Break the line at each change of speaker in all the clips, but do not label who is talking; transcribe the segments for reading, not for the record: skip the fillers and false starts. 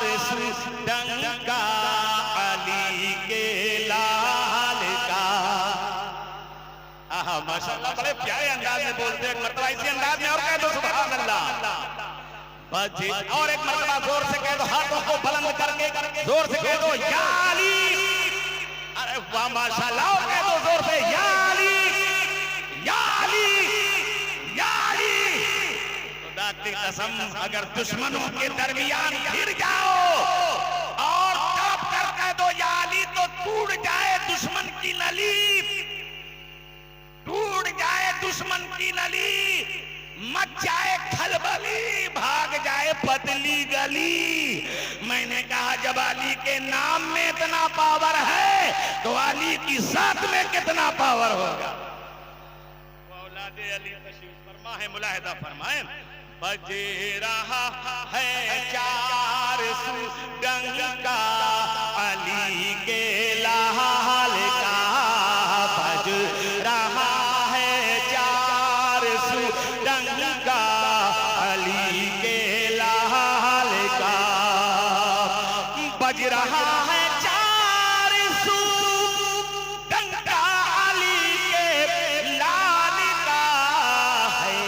चार डंका अली के लाल का। माशाअल्लाह बड़े प्यारे अंदाज में बोलते हैं। एक मरतबा इसी अंदाज में और कह दो सुभान अल्लाह। बजे और एक मरतबा जोर से कह दो, हाथों को बुलंद करके जोर से कह दो या अली। अरे वाह माशाअल्लाह, और कह दो जोर से या अली या अली या अली। खुदा की कसम अगर दुश्मनों के दरमियान गिर जाओ और तड़प कर कह दो या अली तो टूट जाए दुश्मन की नली, टूट जाए दुश्मन की नली, मच जाए खलबली, भाग जाए पतली गली। मैंने कहा जब अली के नाम में इतना पावर है तो अली की जात में कितना पावर होगा। औलादे अली तशरीफ फरमा है, मुलाहिदा फरमाए। बजे रहा है चार डंका अली के लाल का, बज रहा है चार डंका अली के लाल का, बज रहा है चार डंका अली के लाल का, है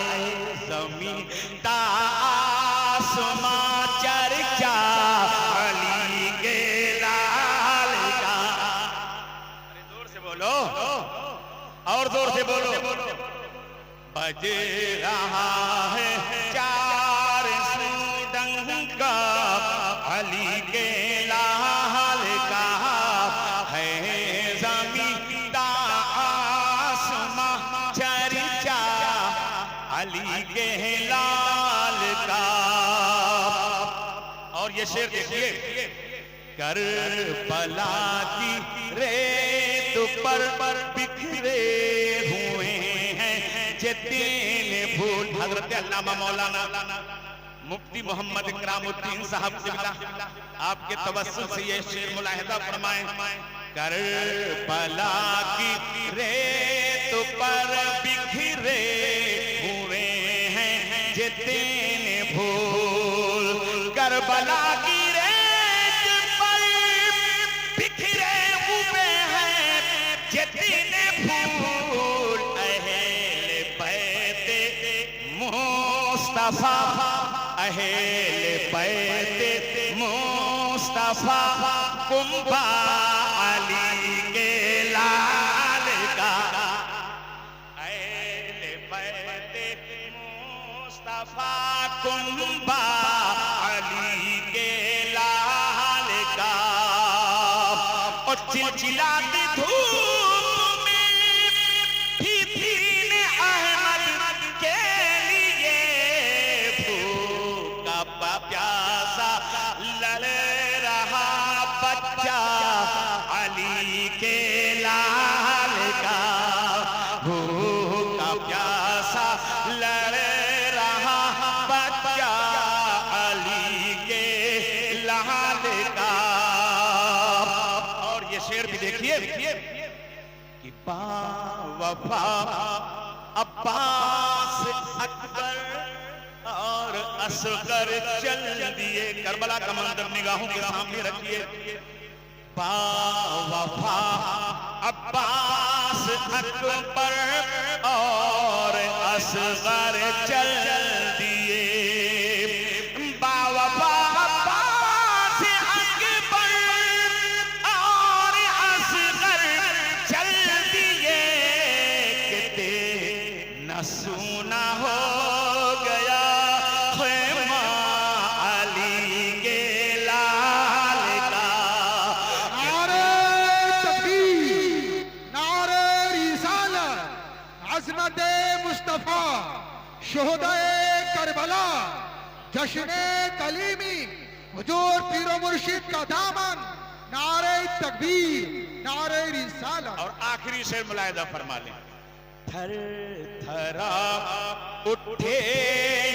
जमीन आसमां चर्चा अली के लाल का। अरे जोर से बोलो और जोर से बोलो। बज रहा है चार डंका अली के लाल का, है ज़मीन आसमां चर्चा अली के लाल का। और ये शेर देखिए, करबला की रेत पर बिखरे हुए हैं जितने फूल। हजरत अल्लामा मौलाना मुफ्ती मोहम्मद इकरामुद्दीन साहब क़िबला आपके तवस्सुल से ये शेर मुलाहिदा फरमाएं। करबला की रेत पर बिखरे हुए हैं जितने फूल, करबला की रेत पर बिखरे हुए हैं जितने फूल, अहले बैते मुस्तफा, अहले बैते मुस्तफा कुंबा अली के लाल का, अहले बैते मुस्तफा कुंबा अली के लाल का। और चिलचिलाती धूप में भी दीन अहमद के लिए भूखा प्यासा लड़ रहा बच्चा अली के लाल का, भूखा प्यासा लड़ रहा बच्चा अली के लाल का। और ये शेर भी देखिए कि बावफा अब्बास अकबर और असगर चल दिए। करबला का मंजर निगाहों के सामने रखिए। बावफा अब्बास अकबर और असगर चल दिए। बावफा अब्बास अकबर और असगर चल दिए, किते न सुना हो गया ख़ैमा अली के लाल का।
नारे तकबीर, नारे रिसालत, अज़मत मुस्तफा, शोहदाए करबला, जश्ने कलीमी, हुजूर पीरो मुर्शिद का दामन, नारे तकबीर, नारे रिसालत।
और आखिरी शेर मुलाहिदा फरमा लें। थर थरा उठे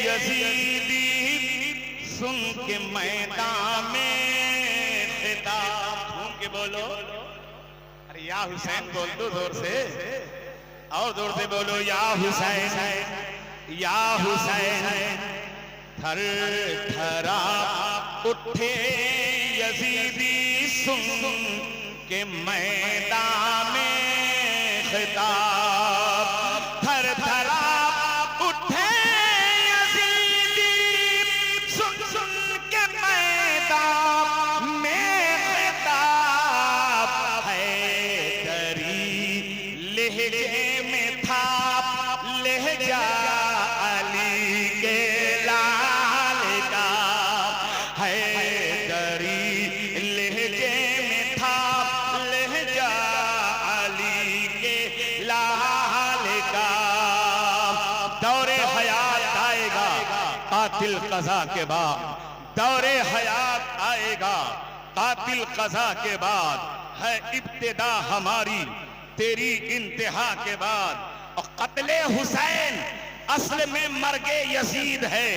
यजीदी सुन के मैदान में खिताब। झूम के बोलो, अरे या हुसैन बोल दो जोर से, और जोर से बोलो या हुसैन या हुसैन। थर थरा उठे यजीदी सुन के मैदान में खिताब, थर थरा उठे यजीदी सुन सुन के मैदान में खिताब, हैदरी लहजे में था लहजा अली के लाल का, हैदरी लहजे में था लहजा अली के लाल का। दौरे हयात आएगा कातिल कज़ा के बाद, दौरे हयात आएगा कातिल कज़ा के बाद, है इब्तिदा हमारी तेरी इंतहा के बाद। और कत्ले हुसैन असल में मर्गे यजीद है,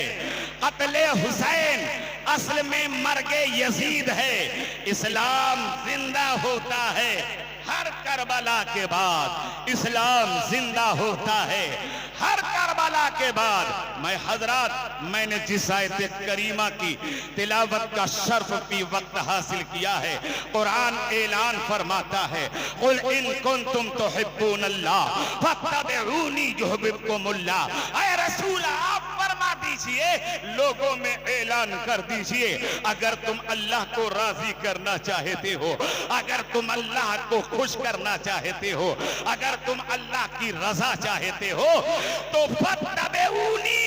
कत्ले हुसैन असल में मर्गे यजीद है। इस्लाम जिंदा होता है हर करबला के बाद, इस्लाम जिंदा होता है हर करबला के बाद। मैं हजरात, मैंने जिस आयत करीमा की तिलावत का शर्फ भी वक्त हासिल किया है, कुरान ऐलान फरमाता है, कुल इन कुंतुम तुहिब्बूनल्लाह फत्तबिऊनी युहब्बुकुमुल्लाह। ऐ रसूल आप फरमा दीजिए, लोगों में ऐलान कर दीजिए, अगर तुम अल्लाह को राजी करना चाहते हो, अगर तुम अल्लाह को खुश करना चाहते हो, अगर तुम अल्लाह की रजा चाहते हो, तो फत्तबिऊनी,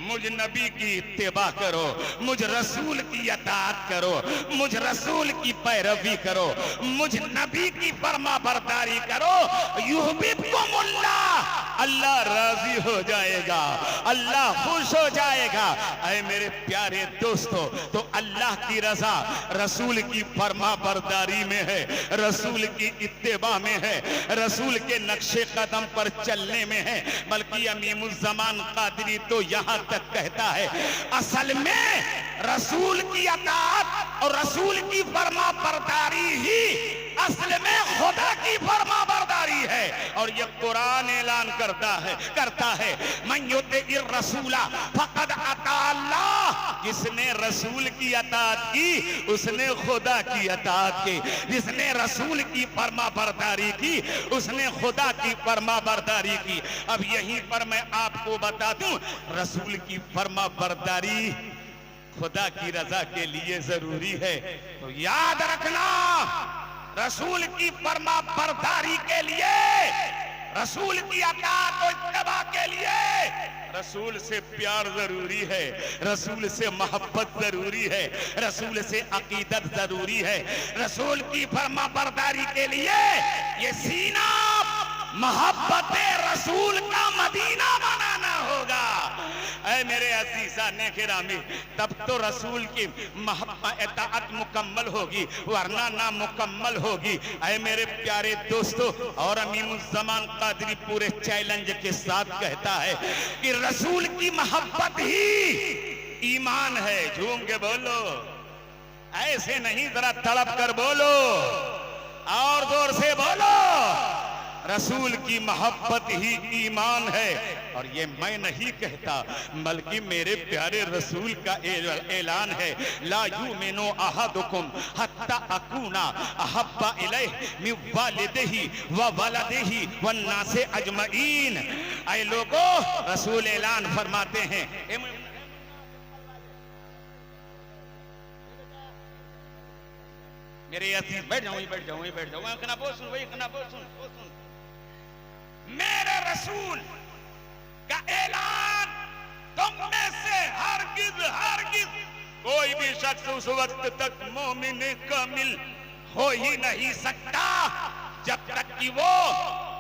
मुझ नबी की इत्तिबा करो, मुझ रसूल की अताअत करो, मुझ रसूल की पैरवी करो, मुझ नबी की फरमा बरदारी करो, युहब्बुकुमुल्लाह, अल्लाह राजी हो जाएगा, अल्लाह खुश हो जाएगा। ऐ मेरे प्यारे दोस्तों, तो अल्लाह की रजा रसूल की फरमा बरदारी में है, रसूल की इत्तिबा में है, रसूल के नक्शे कदम पर चलने में है। बल्कि अमीमुज़्ज़मान कादरी तो यहाँ तक कहता है, असल में रसूल की अताअत और रसूल की फरमा बरदारी ही असल में खुदा की फरमा बरदारी है। और ये कुरान ऐलान करता है मन युतिइर रसूला फक़द अता अल्लाह, जिसने रसूल की अताअत की उसने खुदा की अताअत की, जिसने रसूल की फरमा बरदारी की उसने खुदा की फरमा बरदारी की। अब यहीं पर मैं आपको बता दूं, रसूल की फरमा बरदारी खुदा की रजा के लिए जरूरी है। तो याद रखना, रसूल की फरमा बरदारी के लिए, रसूल की अताअत और इत्तिबा के लिए रसूल से प्यार जरूरी है, रसूल से मोहब्बत जरूरी है, रसूल से अकीदत जरूरी है। रसूल की फरमा बरदारी के लिए ये सीना मोहब्बत रसूल का मदीना बनाना होगा। ऐ मेरे अजीजा ने गिरामी, तब तो रसूल की इताअत मुकम्मल होगी, वरना ना मुकम्मल होगी। ऐ मेरे प्यारे दोस्तों, और अमीमुज़्ज़मान कादरी पूरे चैलेंज के साथ कहता है कि रसूल की मोहब्बत ही ईमान है। झूम के बोलो, ऐसे नहीं, जरा तड़प कर बोलो, और जोर से बोलो, रसूल की मोहब्बत ही ईमान है। और ये मैं नहीं कहता, बल्कि मेरे प्यारे रसूल का ऐलान है, ला युमिनु अहदुकुम हत्ता अकूना अहब्बा इलैहि मिन वालिदिही व वलदिही वन नासे अजमईन। ऐ लोगों, रसूल ऐलान फरमाते हैं, मेरे अजीज बैठ जाओ, बैठ जाओ, बैठ जाओ, इतना बोल सुन, वही इतना बोल सुन, बोल सुन। मेरे रसूल का ऐलान तुम में से हरगिज कोई भी शख्स उस वक्त तक मोमिन कामिल हो ही नहीं सकता जब तक कि वो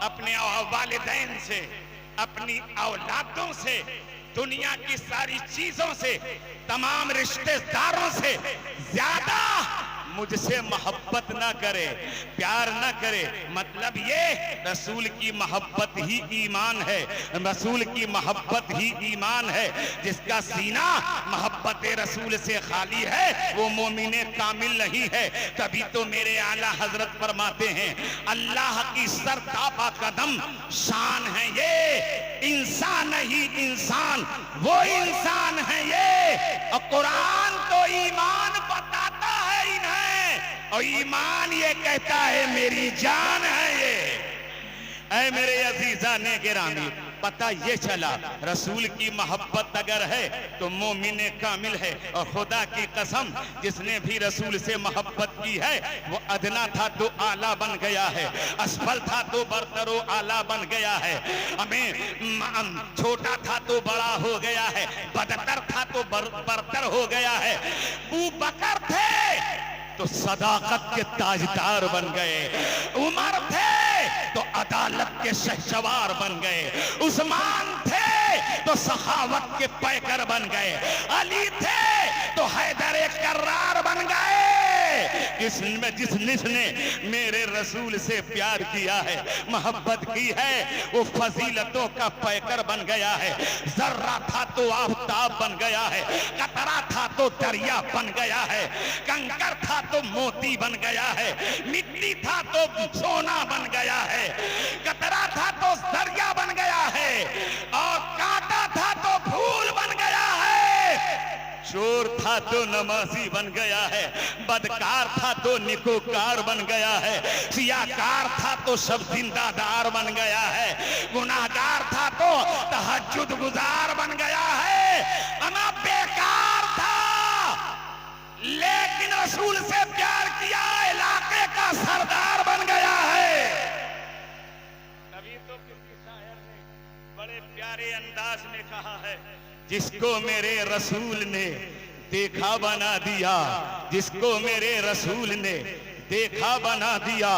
अपने वालिदैन से, अपनी औलादों से, दुनिया की सारी चीजों से, तमाम रिश्तेदारों से ज्यादा मुझसे मोहब्बत ना करे, प्यार ना करे, मतलब ये रसूल की मोहब्बत ही ईमान है, रसूल की मोहब्बत ही ईमान है। जिसका सीना मोहब्बत रसूल से खाली है वो मोमिने कामिल नहीं है। तभी तो मेरे आला हजरत फरमाते हैं अल्लाह की सरताबा कदम शान है ये, इंसान ही इंसान वो इंसान है ये। और कुरान तो ईमान बताता है इन्हें, और ईमान ये कहता है मेरी जान है ये। ऐ मेरे अजीजाने गिरामी, पता ये चला रसूल की मोहब्बत अगर है तो मोमिने कामिल है। और खुदा की कसम जिसने भी रसूल से मोहब्बत की है वो अदना था तो आला बन गया है, असफल था तो बरतरो आला बन गया है, हमें छोटा था तो बड़ा हो गया है, बदतर था तो बरतर हो गया है। अबू बकर थे तो सदाकत के ताजदार बन गए, उमर थे तो अदालत के शहसवार बन गए, उस्मान थे तो सखावत के पैकर बन गए, अली थे तो हैदर कर्रार बन गए। जिसने मेरे रसूल से प्यार किया है, मोहब्बत की है, वो फजीलतों का पैकर बन गया है। जर्रा था तो आफताब बन गया है, कतरा था तो दरिया बन गया है, कंकर था तो मोती बन गया है, मिट्टी था तो सोना बन गया है, कतरा था तो दरिया बन गया है, और कांटा था तो फूल बन गया है। चोर था तो नमाजी बन गया है, बदकार था तो निकोकार बन गया है, सियाकार था तो सब जिंदादार बन गया है, गुनाहगार था तो तहज्जुद गुजार बन गया है। अना बेकार था लेकिन रसूल से प्यार किया, इलाके का सरदार बन गया है। तभी तो किसी शायर ने बड़े प्यारे अंदाज में कहा है, जिसको मेरे रसूल ने देखा बना दिया, जिसको मेरे रसूल ने देखा बना दिया,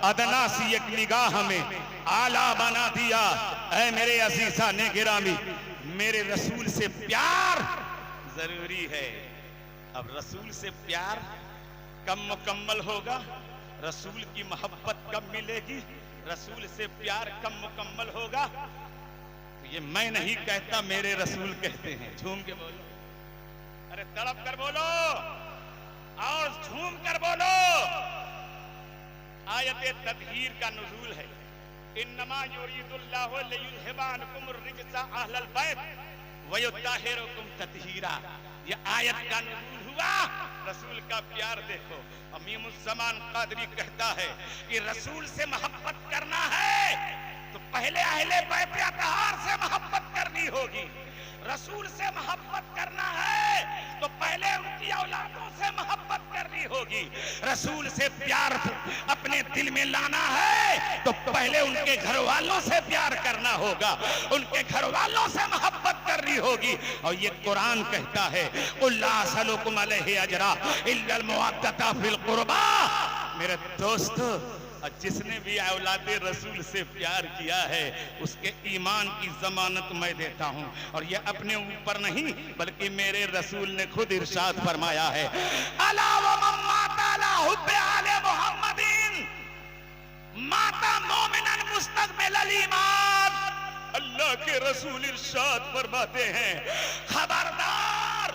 अदना सी एक निगाह में आला बना दिया। ऐ मेरे अजीजा ने गिरामी, मेरे रसूल से प्यार जरूरी है। अब रसूल से प्यार कब मुकम्मल होगा, रसूल की मोहब्बत कब मिलेगी, रसूल से प्यार कब मुकम्मल होगा? ये मैं नहीं कहता, मेरे रसूल कहते हैं। झूम के बोलो, अरे तड़प कर बोलो और झूम कर बोलो। आयते तदहीर का नुज़ूल है, इन्नमा युरीदुल्लाहु लियुज़हिबा अन्कुम अर्रिज्सा अहलल बैत व युत्ताहिरुकुम तत्हीरा। ये आयत का नुज़ूल हुआ, रसूल का प्यार देखो। अमीमुज़्ज़मान क़ादरी कहता है कि रसूल से मोहब्बत करना है तो पहले अहले बैत अतहार से मोहब्बत करनी होगी। रसूल से मोहब्बत करना है तो पहले उनकी औलादों से मोहब्बत करनी होगी। रसूल से प्यार अपने दिल में लाना है तो पहले उनके घर वालों से प्यार करना होगा, उनके घर वालों से मोहब्बत करनी होगी। और ये कुरान कहता है, कुल्ला असलुकुम अलैहि अजरा इल्लल मवद्दता फिल कुर्बा। मेरे दोस्तों, जिसने भी औलादे रसूल से प्यार किया है उसके ईमान की जमानत मैं देता हूं। और ये अपने ऊपर नहीं बल्कि मेरे रसूल ने खुद इरशाद फरमाया है, अला व मम्मा ताला हुब्बे आले मुहम्मदिन माता मोमिनन मुस्तक़बिल ईमान। अल्लाह के रसूल इरशाद फरमाते हैं, खबरदार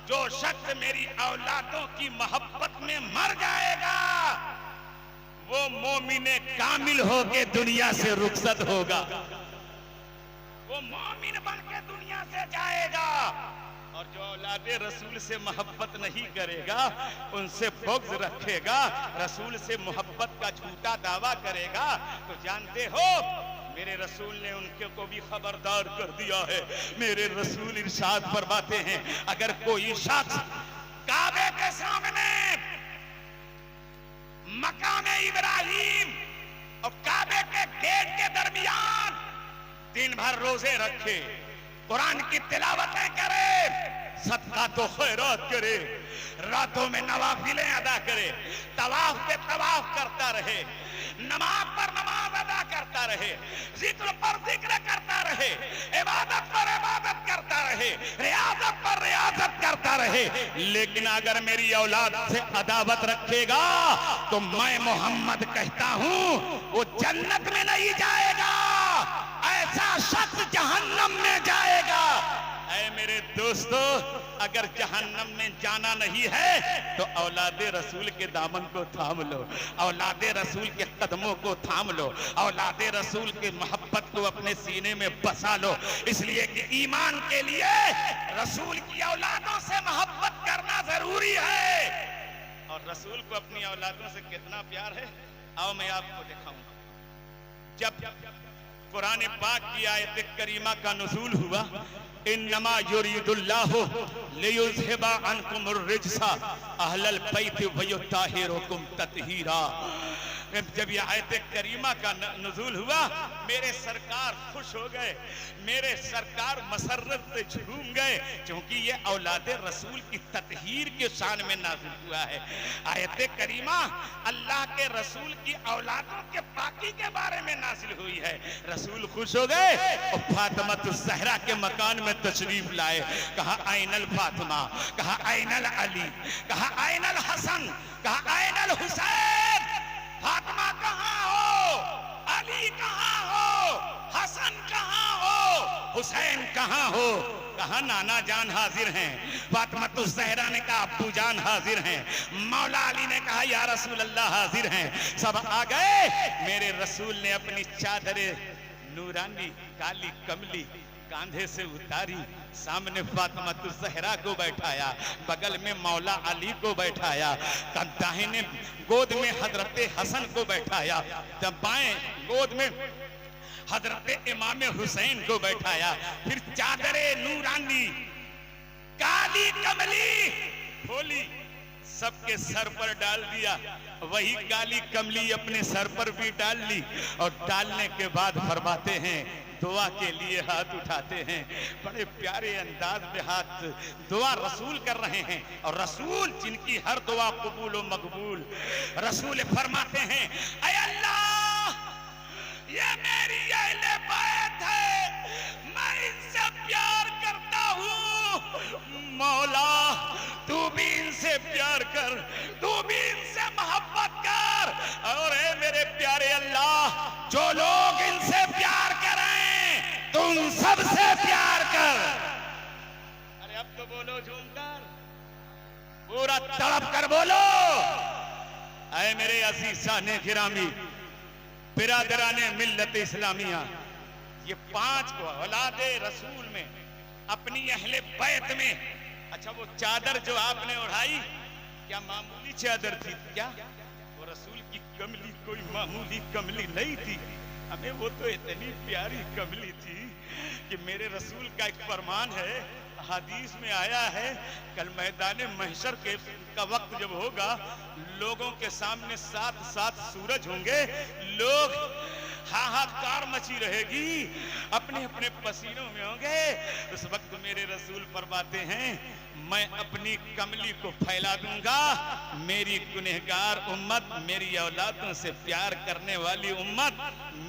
जो शख्स मेरी औलादों की मोहब्बत में मर जाएगा वो मोमिने कामिल होके दुनिया से रुखसत होगा, वो मोमिन बन के दुनिया से जाएगा। और जो औलादे रसूल से मोहब्बत नहीं करेगा, उनसे बुग़्ज़ रखेगा, रसूल से मोहब्बत का झूठा दावा करेगा, तो जानते हो मेरे रसूल ने उनके को भी खबरदार कर दिया है। मेरे रसूल इरशाद फरमाते हैं, अगर कोई शख्स काबे के सामने मकाम इब्राहिम और काबे के गेट के दरमियान दिन भर रोजे रखे, कुरान की तिलावतें करे, सदका तो खैरात करे, रातों में नवाफिलें अदा करे, तवाफ पे तवाफ करता रहे, नमाज पर नमाज अदा करता करता रहे, जिक्र पर जिक्र करता रहे, इबादत पर इबादत करता रहे, रियाजत पर रियाजत करता रहे, लेकिन अगर मेरी औलाद से अदावत रखेगा तो मैं मोहम्मद कहता हूं वो जन्नत में नहीं जाएगा, ऐसा शख्स जहन्नम में जाएगा। ऐ मेरे दोस्तों, अगर जहन्नम में जाना नहीं है तो औलादे रसूल के दामन को थाम लो, औलादे रसूल के कदमों को थाम लो, औलादे रसूल के मोहब्बत को अपने सीने में बसा लो। इसलिए कि ईमान के लिए रसूल की औलादों से मोहब्बत करना जरूरी है। और रसूल को अपनी औलादों से कितना प्यार है, आओ मैं आपको दिखाऊंगा। जब कुरान पाक की आयत करीमा का नुज़ूल हुआ, इन्नमा युरीदुल्लाहु लियुज़हिबा अन्कुमुर रिज्सा अहलल बैत वयुत्ताहिरुकुम तत्हीरा। जब ये आयत करीमा का नुज़ूल हुआ, मेरे सरकार खुश हो गए, मेरे सरकार मसरत से झूम गए, क्योंकि ये औलादे रसूल की तत्हीर के शान में नाज़िल हुआ है। आयत करीमा अल्लाह के रसूल की औलादों के पाकी के बारे में नाज़िल हुई है। रसूल खुश हो गए और फातिमातुज़ ज़हरा के मकान में तशरीफ लाए। कहा आइनल फातिमा, कहा आइनल अली, कहा आइनल हसन, कहा आइनल हुसैन। फातिमा कहाँ हो, अली कहाँ हो, हसन कहाँ हो, हुसैन कहाँ हो? कहा नाना जान हाजिर हैं। फातिमातुज़ ज़हरा ने कहा अब्बू जान हाजिर हैं। मौला अली ने कहा या रसूल अल्लाह हाजिर हैं। सब आ गए। मेरे रसूल ने अपनी चादरे नूरानी काली कमली कांधे से उतारी, सामने फातिमातुज़ ज़हरा को बैठाया, बगल में मौला अली को बैठाया, दाहिने गोद में हजरत हसन को बैठाया, बाएं गोद में हजरत इमाम हुसैन को बैठाया। फिर चादरे नूरानी काली कमली खोली, सबके सर पर डाल दिया। वही काली कमली अपने सर पर भी डाल ली और डालने के बाद फरमाते हैं दुआ के लिए हाथ उठाते हैं। बड़े प्यारे अंदाज में हाथ दुआ रसूल कर रहे हैं, और रसूल जिनकी हर दुआ कबूल व मकबूल। रसूल फरमाते हैं ऐ अल्लाह, ये मेरी अहले बैत है, मैं इनसे प्यार करता हूँ। मौला तू भी इनसे प्यार कर, तू भी इनसे मोहब्बत कर। और ऐ मेरे प्यारे अल्लाह, जो लोग इनसे प्यार करें तुम सबसे प्यार कर। अरे अब तो बोलो झूमकर, पूरा तड़प कर बोलो। ऐ मेरे अज़ीज़ाने गिरामी, बिरादराने मिल्लत इस्लामिया, ये पांच को औलादे रसूल में, अपनी अहले बैत में। अच्छा वो चादर जो आपने उड़ाई, क्या मामूली चादर थी क्या? वो रसूल की कमली कोई मामूली कमली नहीं थी। हमें वो तो इतनी प्यारी कमली थी कि मेरे रसूल का एक फरमान है, हदीस में आया है, कल मैदान महशर का वक्त जब होगा, लोगों के सामने सात सात सूरज होंगे, लोग हाहाकार मची रहेगी, अपने अपने पसीनों में होंगे। उस वक्त मेरे रसूल फरमाते हैं मैं अपनी कमली को फैला दूंगा, मेरी गुनहगार उम्मत, मेरी औलादों से प्यार करने वाली उम्मत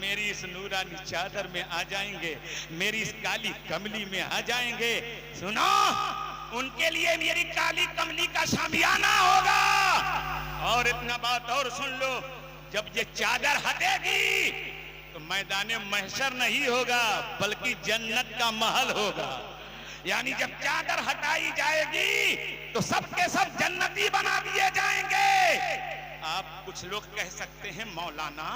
मेरी इस नूरानी चादर में आ जाएंगे, मेरी इस काली कमली में आ जाएंगे। सुनो, उनके लिए मेरी काली कमली का शामियाना होगा। और इतना बात और सुन लो, जब ये चादर हटेगी तो मैदान महशर नहीं होगा, बल्कि जन्नत का महल होगा। यानी जब चादर हटाई जाएगी तो सबके सब जन्नती बना दिए जाएंगे। आप कुछ लोग कह सकते हैं मौलाना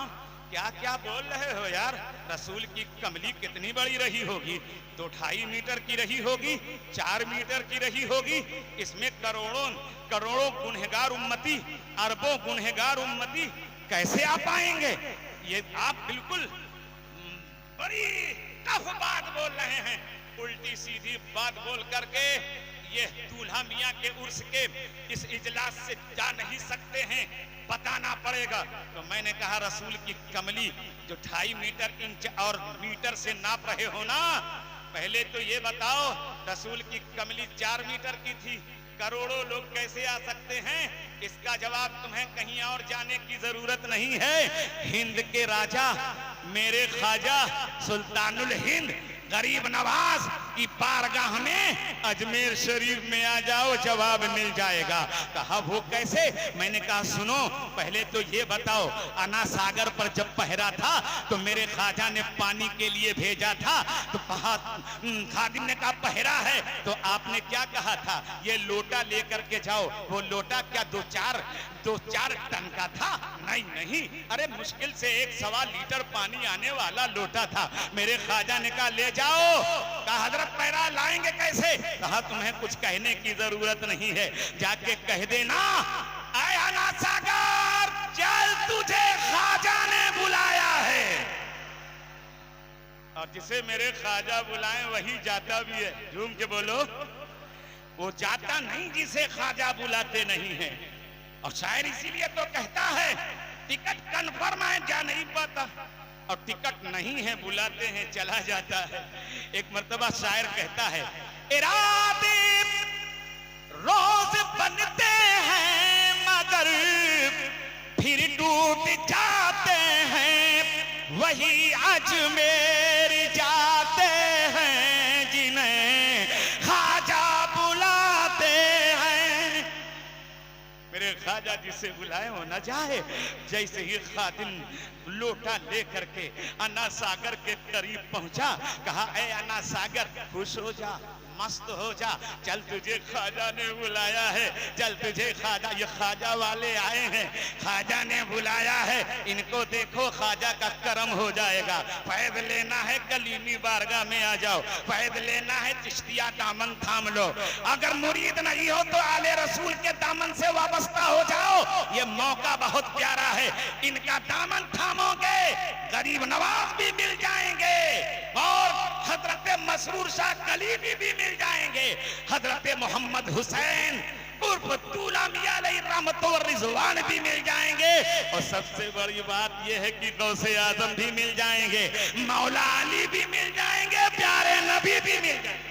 क्या क्या बोल रहे हो यार, रसूल की कमली कितनी बड़ी रही होगी? 2-2.5 मीटर की रही होगी, 4 मीटर की रही होगी, इसमें करोड़ों करोड़ों गुनहगार उम्मती, अरबों गुनहगार उम्मती कैसे आ पाएंगे? ये आप बिल्कुल बड़ी टफ बात बोल रहे हैं, उल्टी सीधी बात बोल करके ये दूल्हा मियां के उर्स के इस इजलास से जा नहीं सकते हैं, बताना पड़ेगा। तो मैंने कहा रसूल की कमली जो 2.5 मीटर इंच और मीटर से नाप रहे हो ना, पहले तो ये बताओ रसूल की कमली 4 मीटर की थी, करोड़ों लोग कैसे आ सकते हैं? इसका जवाब तुम्हें कहीं और जाने की जरूरत नहीं है। हिंद के राजा मेरे ख्वाजा सुल्तानुल हिंद गरीब नवाज की बारगाह में अजमेर शरीफ में आ जाओ, जवाब मिल जाएगा। कहा वो कैसे? मैंने कहा सुनो, पहले तो ये बताओ, अना सागर पर जब पहरा था तो मेरे ख्वाजा ने पानी के लिए भेजा था, तो कहा खादिम ने कहा पहरा है, तो आपने क्या कहा था? ये लोटा लेकर के जाओ। वो लोटा क्या दो चार टन का था? नहीं, अरे मुश्किल से 1-1.25 लीटर पानी आने वाला लोटा था। मेरे ख्वाजा ने कहा ले जाओ। कहा हजरत पहरा लाएंगे कैसे? कहा तुम्हें कुछ कहने की जरूरत नहीं है, जाके कह देना आए अना सागर, चल तुझे ख्वाजा ने बुलाया है। और जिसे मेरे ख्वाजा बुलाए वही जाता भी है। झूम के बोलो, वो जाता नहीं जिसे ख्वाजा बुलाते नहीं है। और शायर इसीलिए तो कहता है टिकट कन्फर्म है, जा नहीं पाता, और टिकट नहीं है बुलाते हैं चला जाता है। एक मर्तबा शायर कहता है इरादे रोज बनते हैं मगर फिर टूट जाते हैं, वही अजमेर जाते हैं जिन्हें ख्वाजा बुलाते हैं। मेरे ख्वाजा जिसे बुलाए वो न जाए। जैसे ही खादिम लोटा लेकर के अना सागर के करीब पहुंचा, कहा ए अना सागर खुश हो जा, मस्त हो जा, चल तुझे ख्वाजा ने बुलाया है, चल तुझे ख्वाजा, ये ख्वाजा वाले आए हैं, ख्वाजा ने बुलाया है, इनको देखो ख्वाजा का करम हो जाएगा। फैद लेना है कलीमी बारगाह में आ जाओ, फैद लेना है चिश्तिया दामन थाम लो, अगर मुरीद नहीं हो तो आले रसूल के दामन से वाबस्ता हो जाओ। ये मौका बहुत प्यारा है, इनका दामन थामोगे गरीब नवाज भी मिल जाएंगे और हजरत मसरूर शाह कलीमी भी मिल जाएंगे, हजरत मोहम्मद हुसैन उर्फ दूल्हा मियां अलैहि रहमत व रिजवान भी मिल जाएंगे, और सबसे बड़ी बात यह है कि गौसे आजम भी मिल जाएंगे, मौला अली भी मिल जाएंगे, प्यारे नबी भी मिल जाएंगे।